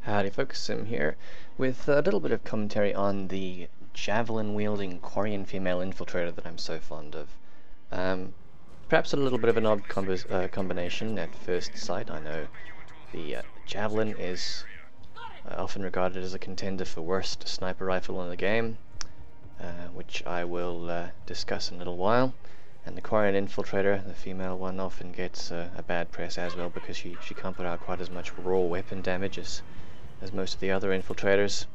Howdy folks, Sim here, with a little bit of commentary on the Javelin-wielding Quarian Female Infiltrator that I'm so fond of. Perhaps a little bit of an odd combination at first sight. I know the Javelin is often regarded as a contender for worst sniper rifle in the game, which I will discuss in a little while. And the Quarian Infiltrator, the female one, often gets a bad press as well because she can't put out quite as much raw weapon damage as most of the other infiltrators.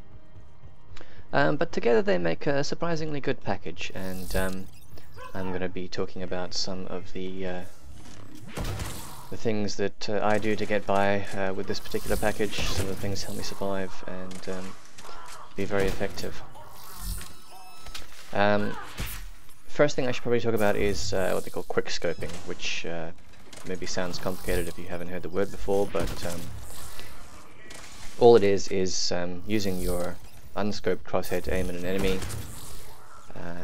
But together they make a surprisingly good package, and I'm going to be talking about some of the things that I do to get by with this particular package. Some of the things help me survive and be very effective. First thing I should probably talk about is what they call quickscoping, which maybe sounds complicated if you haven't heard the word before, but all it is using your unscoped crosshair to aim at an enemy,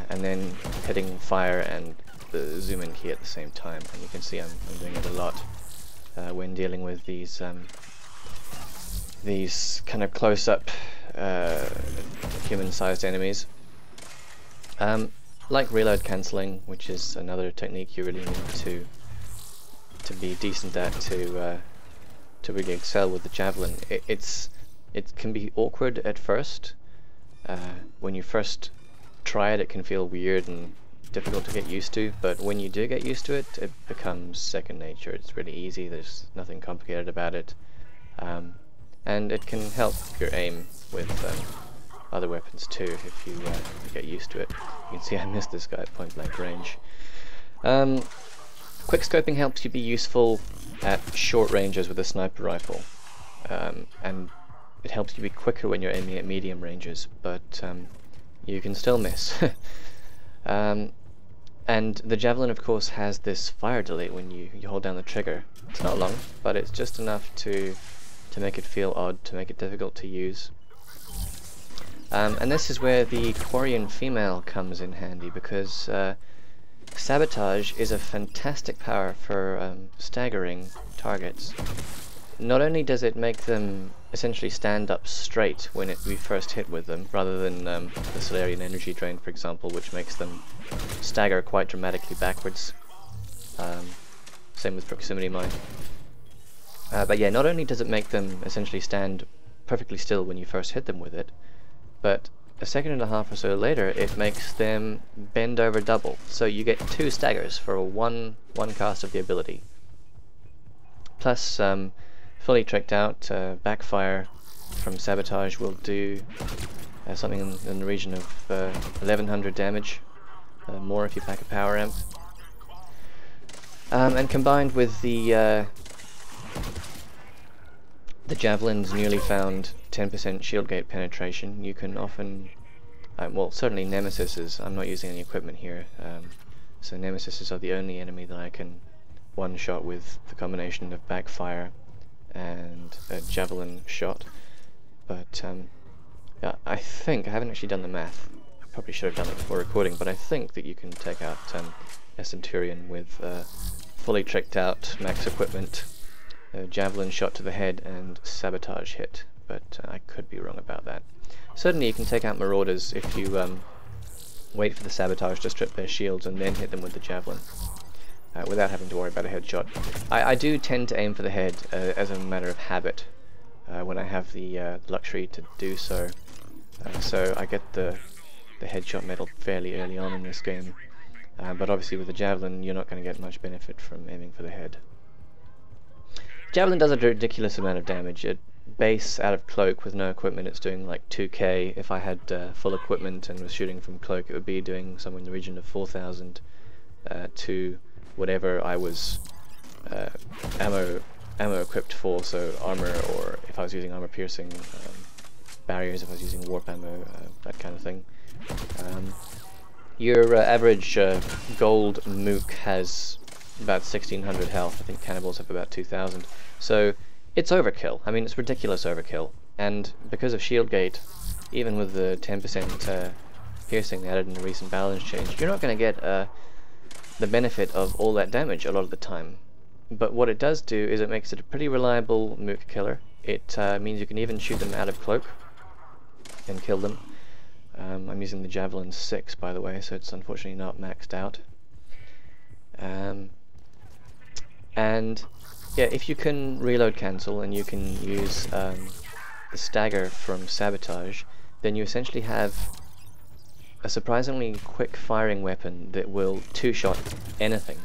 and then hitting fire and the zoom in key at the same time. And you can see I'm doing it a lot when dealing with these kind of close-up human-sized enemies. Like reload cancelling, which is another technique you really need to be decent at to really excel with the Javelin. It can be awkward at first. When you first try it, it can feel weird and difficult to get used to, but when you do get used to it, it becomes second nature. It's really easy, there's nothing complicated about it, and it can help your aim with other weapons too if you get used to it. You can see I missed this guy at point blank range. Quickscoping helps you be useful at short ranges with a sniper rifle, and it helps you be quicker when you're aiming at medium ranges, but you can still miss. And the Javelin, of course, has this fire delay when you hold down the trigger. It's not long, but it's just enough to make it feel odd, to make it difficult to use. And this is where the Quarian Female comes in handy, because sabotage is a fantastic power for staggering targets. Not only does it make them essentially stand up straight when we first hit with them, rather than the Solarian energy drain, for example, which makes them stagger quite dramatically backwards. Same with proximity mine. But yeah, not only does it make them essentially stand perfectly still when you first hit them with it, but a second and a half or so later it makes them bend over double, so you get 2 staggers for one cast of the ability. Plus, fully tricked out backfire from sabotage will do something in the region of 1100 damage, more if you pack a power amp. And combined with the Javelin's newly found 10% shield gate penetration, you can often, well, certainly Nemesis's, I'm not using any equipment here, so Nemesis's are the only enemy that I can one-shot with the combination of backfire and a Javelin shot. But yeah, I think, I haven't actually done the math, I probably should have done it before recording, but I think that you can take out a Centurion with fully tricked out max equipment, Javelin shot to the head and sabotage hit, but I could be wrong about that. Certainly you can take out Marauders if you wait for the sabotage to strip their shields and then hit them with the Javelin, without having to worry about a headshot. I do tend to aim for the head as a matter of habit when I have the luxury to do so, so I get the headshot medal fairly early on in this game, but obviously with the Javelin you're not going to get much benefit from aiming for the head. Javelin does a ridiculous amount of damage. At base, out of cloak with no equipment, it's doing like 2k. If I had full equipment and was shooting from cloak, it would be doing somewhere in the region of 4000 to whatever I was ammo equipped for, so armor, or if I was using armor piercing, barriers if I was using warp ammo, that kind of thing. Your average gold Mook has about 1600 health. I think cannibals have about 2000, so it's overkill. I mean, it's ridiculous overkill, and because of shield gate, even with the 10% piercing they added in the recent balance change, you're not going to get the benefit of all that damage a lot of the time. But what it does do is it makes it a pretty reliable Mook killer. It means you can even shoot them out of cloak and kill them. I'm using the Javelin 6, by the way, so it's unfortunately not maxed out. And yeah, if you can reload cancel and you can use the stagger from sabotage, then you essentially have a surprisingly quick firing weapon that will two-shot anything.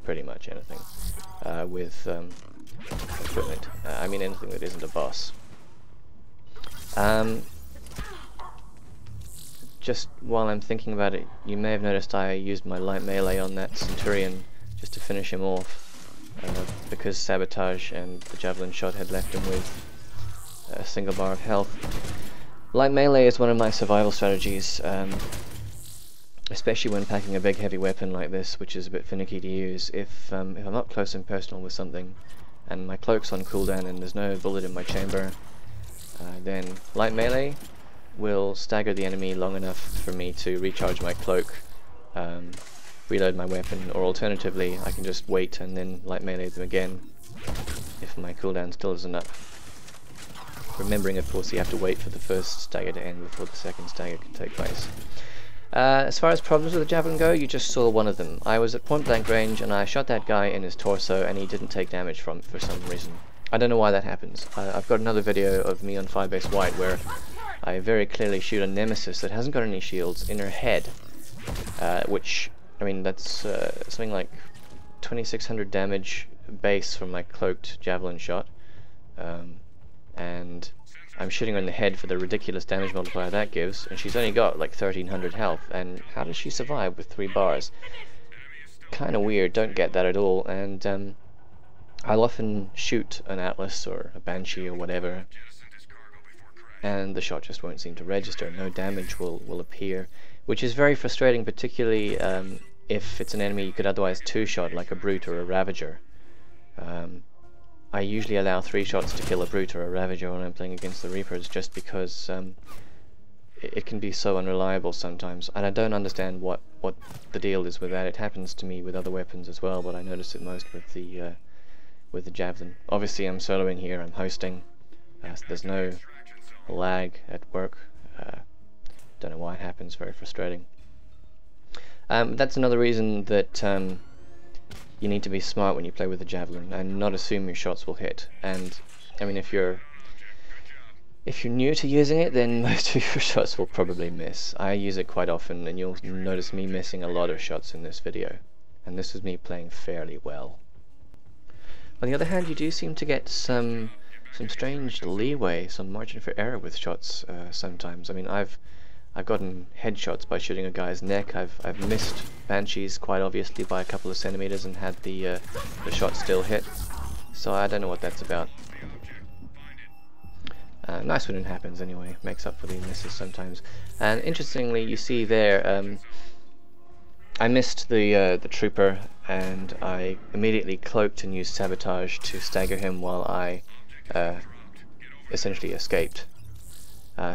Pretty much anything. With equipment. I mean anything that isn't a boss. Just while I'm thinking about it, you may have noticed I used my light melee on that Centurion just to finish him off, because sabotage and the javelin shot had left him with a single bar of health. Light melee is one of my survival strategies, especially when packing a big heavy weapon like this, which is a bit finicky to use. If I'm up close and personal with something, and my cloak's on cooldown and there's no bullet in my chamber, then light melee will stagger the enemy long enough for me to recharge my cloak, reload my weapon, or alternatively I can just wait and then light melee them again if my cooldown still isn't up. Remembering, of course, you have to wait for the first stagger to end before the second stagger can take place. As far as problems with the Javelin go, you just saw one of them. I was at point blank range and I shot that guy in his torso and he didn't take damage from it for some reason. I don't know why that happens. I've got another video of me on Firebase White where I very clearly shoot a nemesis that hasn't got any shields in her head, which, I mean, that's something like 2600 damage base from my cloaked javelin shot, and I'm shooting her in the head for the ridiculous damage multiplier that gives, and she's only got like 1300 health, and how does she survive with 3 bars? Kinda weird, don't get that at all, and I'll often shoot an Atlas or a Banshee or whatever, and the shot just won't seem to register, no damage will appear, which is very frustrating, particularly if it's an enemy you could otherwise two-shot, like a Brute or a Ravager. I usually allow 3 shots to kill a Brute or a Ravager when I'm playing against the Reapers, just because it can be so unreliable sometimes, and I don't understand what the deal is with that. It happens to me with other weapons as well, but I notice it most with the Javelin. Obviously I'm soloing here, I'm hosting, so there's no lag at work. Don't know why it happens, very frustrating. That's another reason that you need to be smart when you play with the Javelin and not assume your shots will hit. And I mean, if you're new to using it, then most of your shots will probably miss. I use it quite often and you'll notice me missing a lot of shots in this video, and this is me playing fairly well. On the other hand, you do seem to get some strange leeway, some margin for error with shots sometimes. I mean, I've gotten headshots by shooting a guy's neck. I've missed Banshees quite obviously by a couple of centimeters and had the shot still hit. So I don't know what that's about. Nice when it happens anyway. Makes up for the misses sometimes. And interestingly, you see there, I missed the trooper, and I immediately cloaked and used sabotage to stagger him while I essentially escaped.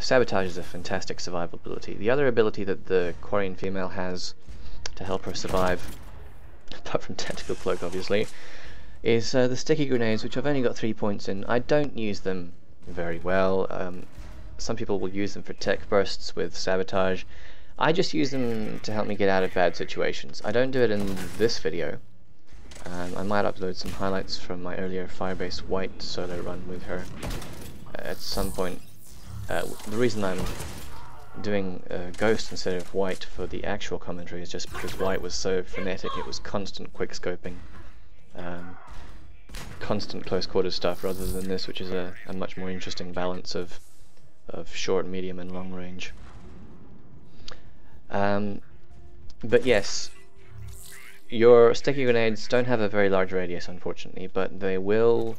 Sabotage is a fantastic survival ability. The other ability that the Quarian female has to help her survive, apart from tactical cloak obviously, is the sticky grenades, which I've only got 3 points in. I don't use them very well. Some people will use them for tech bursts with sabotage. I just use them to help me get out of bad situations. I don't do it in this video. I might upload some highlights from my earlier Firebase White solo run with her at some point. The reason I'm doing Ghost instead of White for the actual commentary is just because White was so frenetic. It was constant quickscoping, constant close quarters stuff, rather than this, which is a much more interesting balance of short, medium and long range. But yes, your sticky grenades don't have a very large radius, unfortunately, but they will.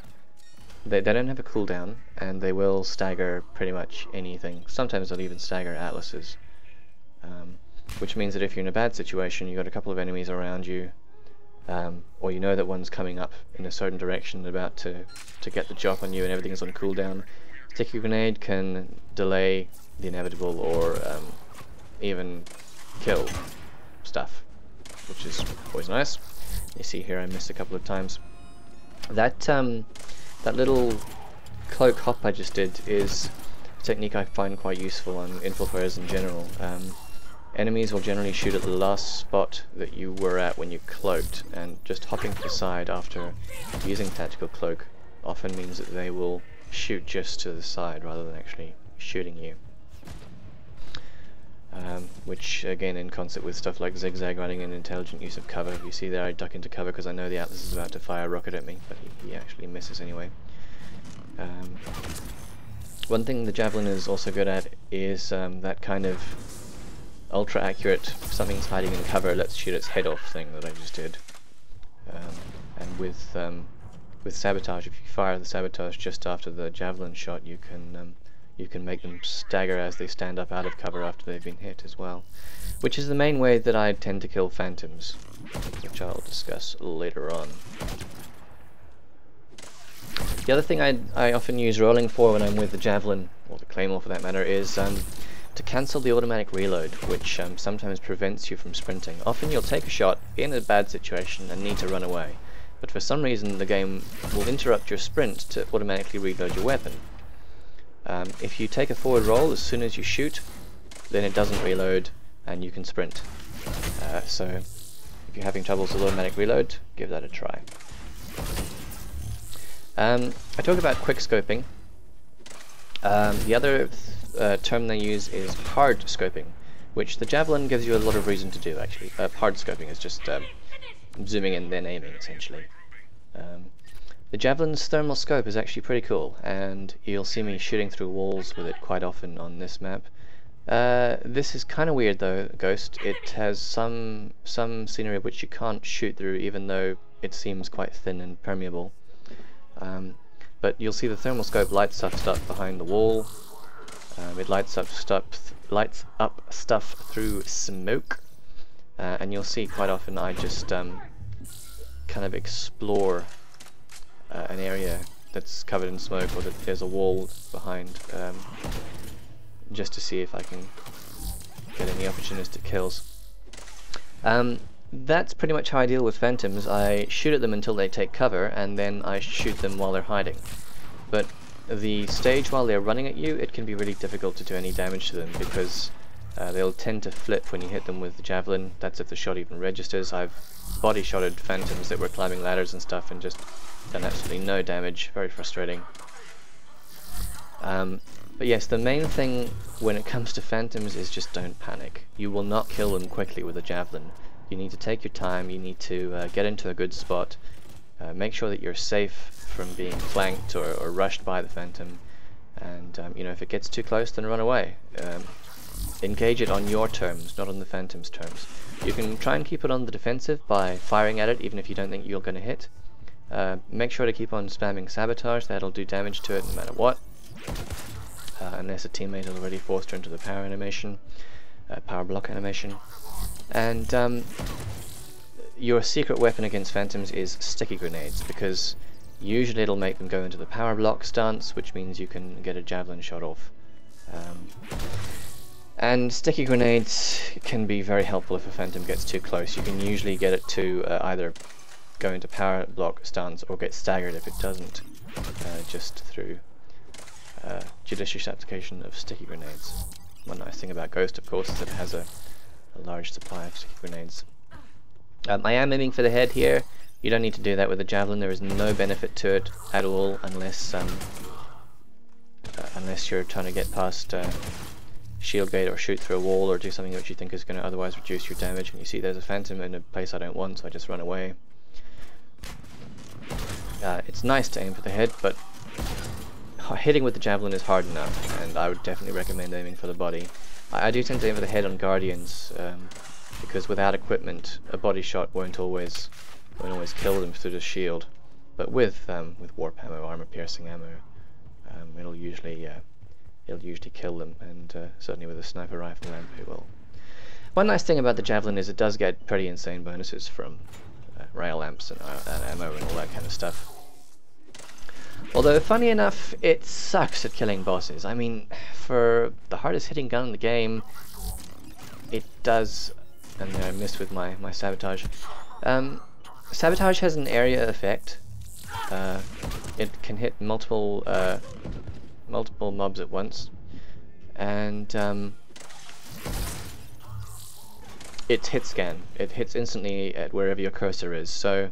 They don't have a cooldown, and they will stagger pretty much anything. Sometimes they'll even stagger Atlases, which means that if you're in a bad situation, you've got a couple of enemies around you, or you know that one's coming up in a certain direction about to get the drop on you, and everything's on cooldown. Sticky grenade can delay the inevitable, or even kill stuff, which is always nice. You see here I missed a couple of times. That that little cloak hop I just did is a technique I find quite useful on infiltrators in general. Enemies will generally shoot at the last spot that you were at when you cloaked, and just hopping to the side after using tactical cloak often means that they will shoot just to the side rather than actually shooting you. Which again, in concert with stuff like zigzag running and intelligent use of cover. You see there I duck into cover because I know the Atlas is about to fire a rocket at me, but he actually misses anyway. One thing the Javelin is also good at is that kind of ultra accurate something's hiding in cover, let's shoot its head off thing that I just did. And with sabotage, if you fire the sabotage just after the Javelin shot, you can make them stagger as they stand up out of cover after they've been hit as well, which is the main way that I tend to kill phantoms, which I'll discuss later on. The other thing I often use rolling for when I'm with the Javelin, or the Claymore for that matter, is to cancel the automatic reload, which sometimes prevents you from sprinting. Often you'll take a shot, be in a bad situation and need to run away, but for some reason the game will interrupt your sprint to automatically reload your weapon. If you take a forward roll as soon as you shoot, then it doesn't reload and you can sprint. So if you're having troubles with automatic reload, give that a try. I talk about quickscoping. The other term they use is hardscoping, which the Javelin gives you a lot of reason to do actually. Hardscoping is just zooming in then aiming essentially. The Javelin's thermal scope is actually pretty cool, and you'll see me shooting through walls with it quite often on this map. This is kind of weird though, Ghost. It has some scenery which you can't shoot through even though it seems quite thin and permeable. But you'll see the thermal scope lights up stuff behind the wall. It lights up stuff through smoke, and you'll see quite often I just kind of explore an area that's covered in smoke, or that there's a wall behind, just to see if I can get any opportunistic kills. That's pretty much how I deal with phantoms. I shoot at them until they take cover, and then I shoot them while they're hiding. But the stage while they're running at you, it can be really difficult to do any damage to them, because they'll tend to flip when you hit them with the Javelin. That's if the shot even registers. I've body shotted phantoms that were climbing ladders and stuff and just done absolutely no damage. Very frustrating. But yes, the main thing when it comes to phantoms is just don't panic. You will not kill them quickly with a Javelin. You need to take your time, you need to get into a good spot, make sure that you're safe from being flanked or rushed by the phantom, and you know, if it gets too close, then run away. Engage it on your terms, not on the phantom's terms. You can try and keep it on the defensive by firing at it even if you don't think you're going to hit. Make sure to keep on spamming sabotage, that'll do damage to it no matter what, unless a teammate has already forced her into the power animation, power block animation. And your secret weapon against phantoms is sticky grenades, because usually it'll make them go into the power block stance, which means you can get a Javelin shot off. And sticky grenades can be very helpful if a phantom gets too close. You can usually get it to either go into power block stance or get staggered if it doesn't, just through judicious application of sticky grenades. One nice thing about Ghost, of course, is that it has a large supply of sticky grenades. I am aiming for the head here. You don't need to do that with a Javelin. There is no benefit to it at all unless you're trying to get past shield gate or shoot through a wall or do something which you think is going to otherwise reduce your damage. And you see there's a phantom in a place I don't want, so I just run away. It's nice to aim for the head, but hitting with the Javelin is hard enough, and I would definitely recommend aiming for the body. I do tend to aim for the head on Guardians, because without equipment a body shot won't always kill them through the shield, but with warp ammo, armor piercing ammo, it'll usually kill them, and certainly with a sniper rifle amp it will. One nice thing about the Javelin is it does get pretty insane bonuses from rail amps and ammo and all that kind of stuff. Although, funny enough, it sucks at killing bosses. I mean, for the hardest hitting gun in the game, it does, and I missed with my sabotage. Sabotage has an area effect, it can hit multiple mobs at once, and it hit scan. It hits instantly at wherever your cursor is, so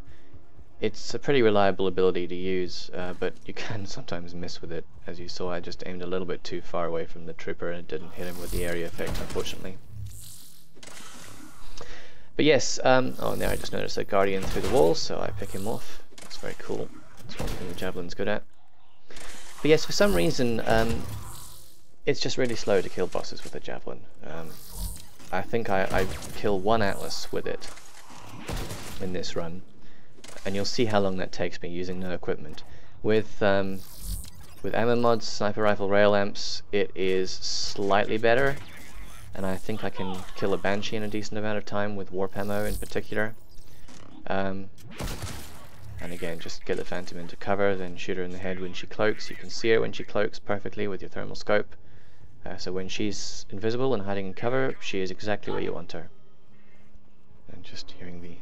it's a pretty reliable ability to use, but you can sometimes miss with it. As you saw, I just aimed a little bit too far away from the trooper and it didn't hit him with the area effect, unfortunately. But yes, oh, and there I just noticed a guardian through the wall, so I pick him off. That's very cool. That's one thing the Javelin's good at. But yes, for some reason, it's just really slow to kill bosses with a Javelin. I think I kill one Atlas with it in this run, and you'll see how long that takes me using no equipment. With ammo mods, sniper rifle, rail amps, it is slightly better, and I think I can kill a Banshee in a decent amount of time with warp ammo in particular. And again, just get the Phantom into cover, then shoot her in the head when she cloaks. You can see her when she cloaks perfectly with your thermal scope. So when she's invisible and hiding in cover, she is exactly where you want her. And just hearing the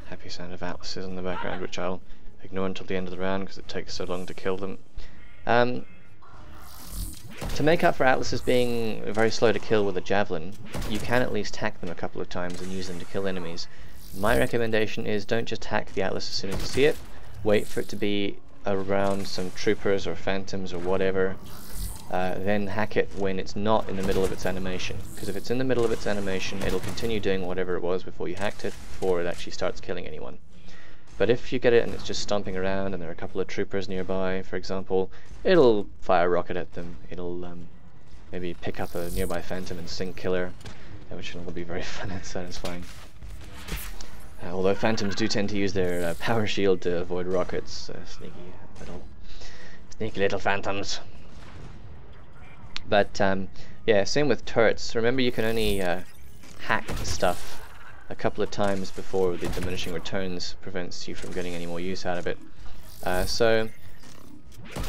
happy sound of Atlases in the background, which I'll ignore until the end of the round because it takes so long to kill them. To make up for Atlases being very slow to kill with a Javelin, you can at least hack them a couple of times and use them to kill enemies. My recommendation is don't just hack the Atlas as soon as you see it, wait for it to be around some troopers or phantoms or whatever, then hack it when it's not in the middle of its animation, because if it's in the middle of its animation it'll continue doing whatever it was before you hacked it, before it actually starts killing anyone. But if you get it and it's just stomping around and there are a couple of troopers nearby, for example, it'll fire a rocket at them, it'll maybe pick up a nearby phantom and sync killer, which will be very fun and satisfying. Although phantoms do tend to use their power shield to avoid rockets, sneaky little phantoms. But yeah, same with turrets. Remember, you can only hack stuff a couple of times before the diminishing returns prevents you from getting any more use out of it. So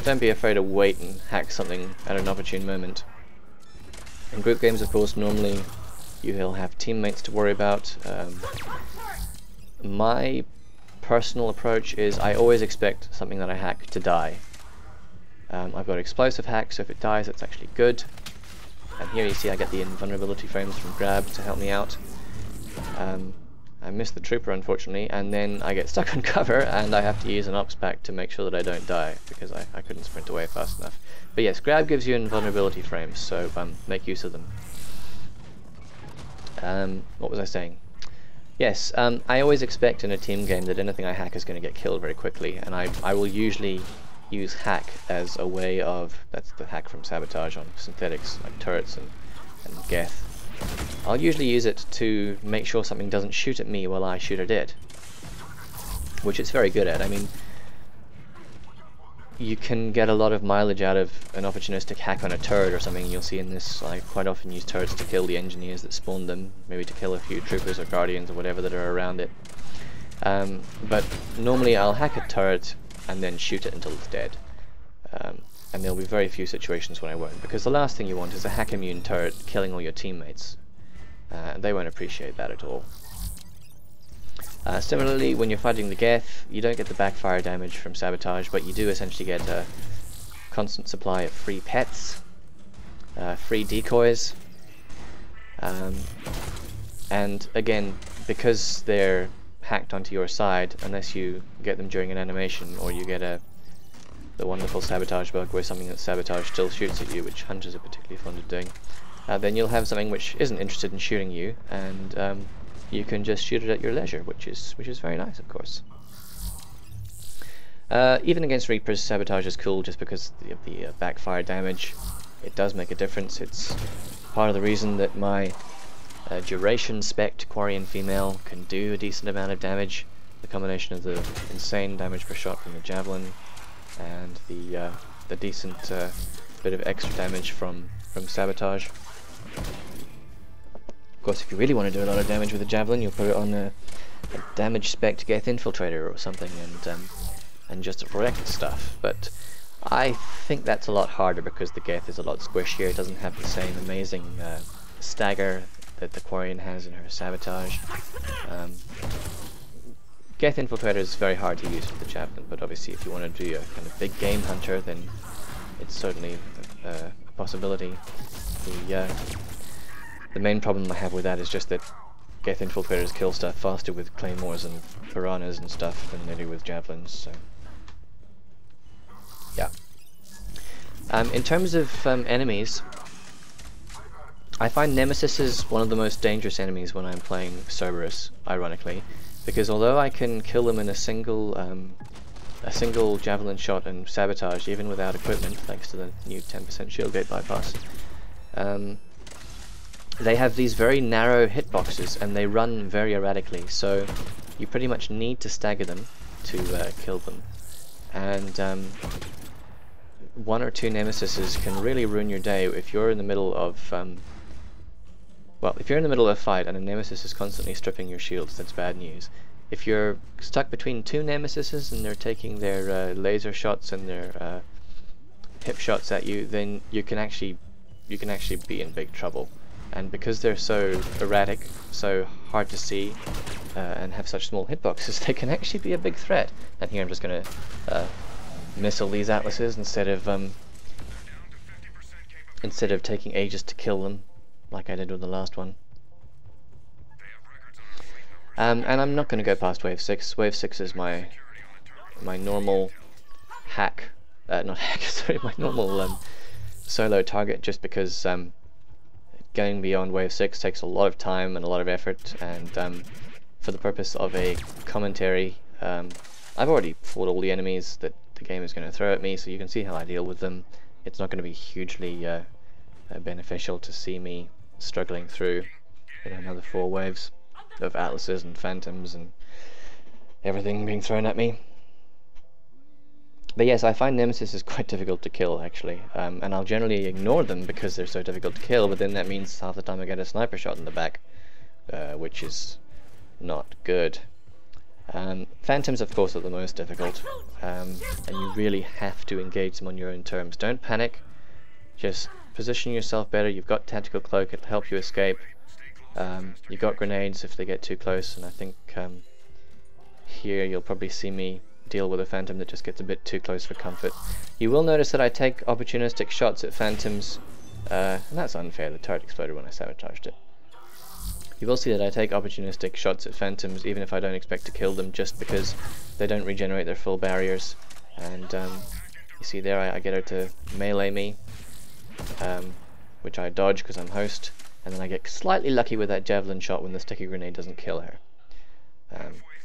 don't be afraid to wait and hack something at an opportune moment. In group games, of course, normally you'll have teammates to worry about. My personal approach is I always expect something that I hack to die. I've got explosive hack, so if it dies it's actually good. And here you see I get the invulnerability frames from Grab to help me out. I missed the trooper unfortunately, and then I get stuck on cover and I have to use an ops pack to make sure that I don't die, because I couldn't sprint away fast enough. But yes, Grab gives you invulnerability frames, so make use of them. What was I saying? Yes, I always expect in a team game that anything I hack is going to get killed very quickly, and I will usually use hack as a way of, that's the hack from Sabotage on synthetics like turrets and Geth. I'll usually use it to make sure something doesn't shoot at me while I shoot at it, which it's very good at. I mean, you can get a lot of mileage out of an opportunistic hack on a turret or something. You'll see in this I quite often use turrets to kill the engineers that spawned them, maybe to kill a few troopers or guardians or whatever that are around it. But normally I'll hack a turret and then shoot it until it's dead. And there'll be very few situations when I won't, because the last thing you want is a hack immune turret killing all your teammates. They won't appreciate that at all. Similarly, when you're fighting the Geth, you don't get the backfire damage from Sabotage, but you do essentially get a constant supply of free pets, free decoys, and again, because they're hacked onto your side, unless you get them during an animation or you get the wonderful sabotage bug where something that's sabotage still shoots at you, which hunters are particularly fond of doing, then you'll have something which isn't interested in shooting you, and you can just shoot it at your leisure, which is very nice, of course. Even against Reapers, Sabotage is cool just because of the backfire damage. It does make a difference. It's part of the reason that my duration spec'd Quarian Female can do a decent amount of damage. The combination of the insane damage per shot from the Javelin and the decent bit of extra damage from Sabotage. Of course, if you really want to do a lot of damage with a Javelin, you'll put it on a damage spec'd Geth Infiltrator or something and just wreck stuff. But I think that's a lot harder because the Geth is a lot squishier. It doesn't have the same amazing stagger that the Quarian has in her Sabotage. Geth Infiltrator is very hard to use with the Javelin, but obviously if you want to do a kind of big game hunter, then it's certainly a possibility. The main problem I have with that is just that Geth Infiltrators kill stuff faster with claymores and piranhas and stuff than they do with javelins, so yeah. In terms of enemies, I find Nemesis is one of the most dangerous enemies when I'm playing Cerberus, ironically, because although I can kill them in a single javelin shot and sabotage, even without equipment, thanks to the new 10% shield gate bypass, they have these very narrow hitboxes and they run very erratically, so you pretty much need to stagger them to kill them. And one or two Nemesises can really ruin your day if you're in the middle of well, if you're in the middle of a fight and a Nemesis is constantly stripping your shields, that's bad news. If you're stuck between two Nemesises and they're taking their laser shots and their hip shots at you, then you can actually be in big trouble. And because they're so erratic, so hard to see, and have such small hitboxes, they can actually be a big threat. And here I'm just going to missile these atlases instead of taking ages to kill them, like I did with the last one. And I'm not going to go past wave 6. Wave 6 is my normal hack, not hack, sorry, my normal solo target, just because going beyond wave 6 takes a lot of time and a lot of effort, and for the purpose of a commentary, I've already fought all the enemies that the game is going to throw at me, so you can see how I deal with them. It's not going to be hugely beneficial to see me struggling through another 4 waves of atlases and phantoms and everything being thrown at me. But yes, I find Nemesis is quite difficult to kill, actually, and I'll generally ignore them because they're so difficult to kill, but then that means half the time I get a sniper shot in the back, which is not good. Phantoms, of course, are the most difficult, and you really have to engage them on your own terms. Don't panic, just position yourself better. You've got Tactical Cloak, it'll help you escape. You've got grenades if they get too close, and I think here you'll probably see me deal with a phantom that just gets a bit too close for comfort. You will notice that I take opportunistic shots at phantoms, and that's unfair, the turret exploded when I sabotaged it. You will see that I take opportunistic shots at phantoms even if I don't expect to kill them, just because they don't regenerate their full barriers. And you see there I get her to melee me, which I dodge because I'm host, and then I get slightly lucky with that javelin shot when the sticky grenade doesn't kill her.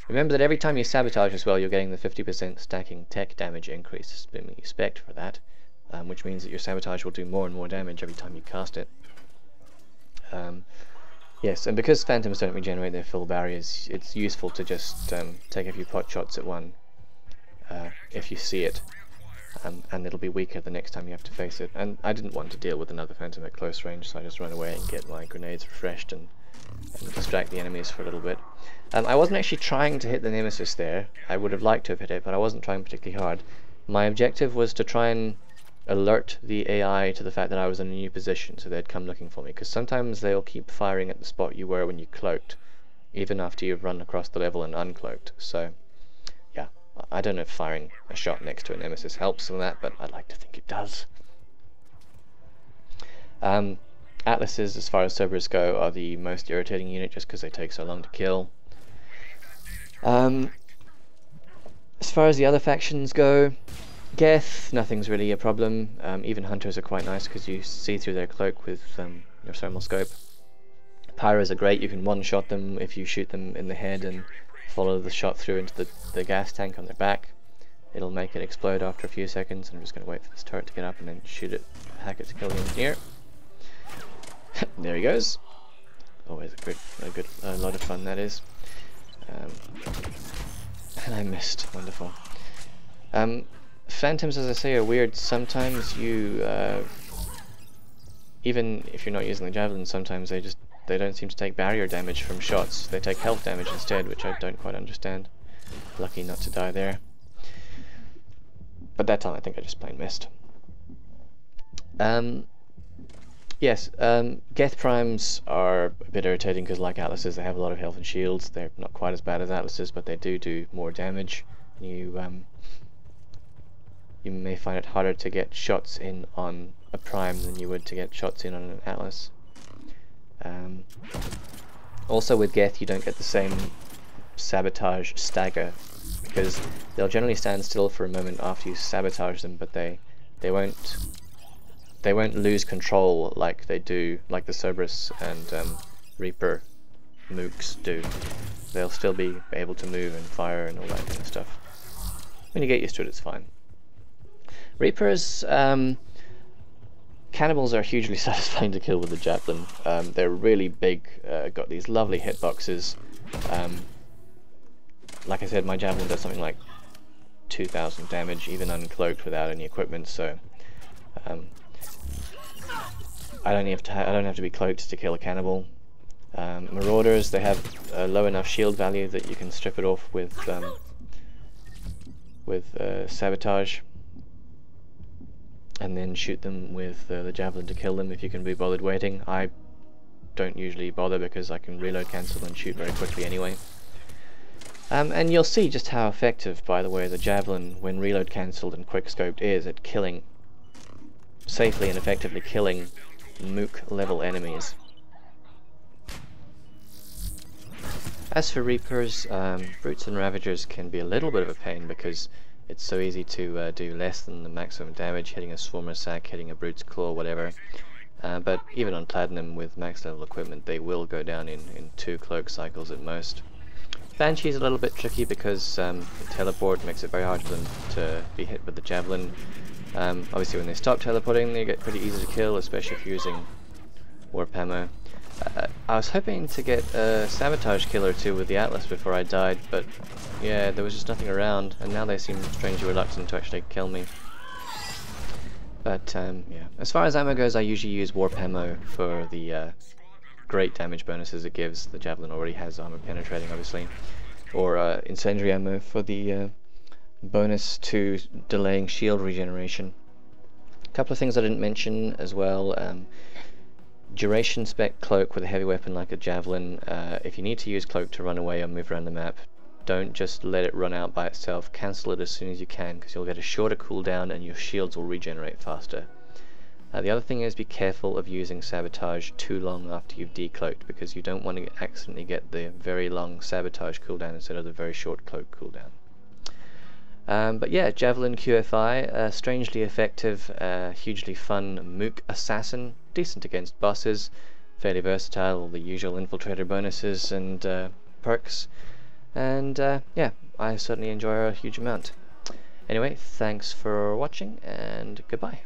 Remember that every time you sabotage as well, you're getting the 50% stacking tech damage increase. It's been what you expect for that, which means that your sabotage will do more and more damage every time you cast it. Yes, and because phantoms don't regenerate their full barriers, it's useful to just take a few pot shots at one if you see it, and it'll be weaker the next time you have to face it. And I didn't want to deal with another phantom at close range, so I just run away and get my grenades refreshed and distract the enemies for a little bit. I wasn't actually trying to hit the Nemesis there. I would have liked to have hit it, but I wasn't trying particularly hard. My objective was to try and alert the AI to the fact that I was in a new position, so they'd come looking for me, because sometimes they'll keep firing at the spot you were when you cloaked, even after you've run across the level and uncloaked. So yeah, I don't know if firing a shot next to a Nemesis helps on that, but I'd like to think it does. Atlases, as far as Cerberus go, are the most irritating unit just because they take so long to kill. As far as the other factions go, Geth, nothing's really a problem. Even Hunters are quite nice because you see through their cloak with your thermal scope. Pyros are great, you can one-shot them if you shoot them in the head and follow the shot through into the gas tank on their back. It'll make it explode after a few seconds. I'm just going to wait for this turret to get up and then shoot it, hack it to kill the engineer. There he goes. Always a lot of fun that is. And I missed. Wonderful. Phantoms, as I say, are weird. Sometimes you, even if you're not using the javelin, sometimes they don't seem to take barrier damage from shots. They take health damage instead, which I don't quite understand. Lucky not to die there. But that time I think I just plain missed. Yes, Geth Primes are a bit irritating because, like Atlases, they have a lot of health and shields. They're not quite as bad as Atlases, but they do more damage. You may find it harder to get shots in on a Prime than you would to get shots in on an Atlas. Also with Geth, you don't get the same sabotage stagger, because they'll generally stand still for a moment after you sabotage them, but they won't lose control like they do, like the Cerberus and Reaper Mooks do. They'll still be able to move and fire and all that kind of stuff. When you get used to it, it's fine. Reapers, cannibals are hugely satisfying to kill with the Javelin. They're really big, got these lovely hitboxes. Like I said, my Javelin does something like 2,000 damage, even uncloaked without any equipment, so I don't have to be cloaked to kill a cannibal. Marauders, they have a low enough shield value that you can strip it off with sabotage, and then shoot them with the Javelin to kill them if you can be bothered waiting. I don't usually bother because I can reload cancel and shoot very quickly anyway. And you'll see just how effective, by the way, the Javelin, when reload cancelled and quickscoped, is at killing, safely and effectively killing Mook level enemies. As for Reapers, Brutes and Ravagers can be a little bit of a pain because it's so easy to do less than the maximum damage, hitting a Swarmer Sack, hitting a Brute's Claw, whatever. But even on Platinum with max level equipment, they will go down in 2 cloak cycles at most. Banshee's a little bit tricky because the teleport makes it very hard for them to be hit with the Javelin. Obviously when they stop teleporting they get pretty easy to kill, especially if you're using Warp Ammo. I was hoping to get a Sabotage kill or 2 with the Atlas before I died, but yeah, there was just nothing around, and now they seem strangely reluctant to actually kill me. But yeah, as far as ammo goes, I usually use Warp Ammo for the great damage bonuses it gives. The Javelin already has armor penetrating, obviously, or Incendiary Ammo for the bonus to delaying shield regeneration. A couple of things I didn't mention as well. Duration spec cloak with a heavy weapon like a Javelin. If you need to use cloak to run away or move around the map, don't just let it run out by itself. Cancel it as soon as you can, because you'll get a shorter cooldown and your shields will regenerate faster. The other thing is, be careful of using Sabotage too long after you've decloaked, because you don't want to accidentally get the very long Sabotage cooldown instead of the very short cloak cooldown. But yeah, Javelin QFI, strangely effective, hugely fun Mook Assassin, decent against bosses, fairly versatile, all the usual infiltrator bonuses and perks, and yeah, I certainly enjoy her a huge amount. Anyway, thanks for watching, and goodbye.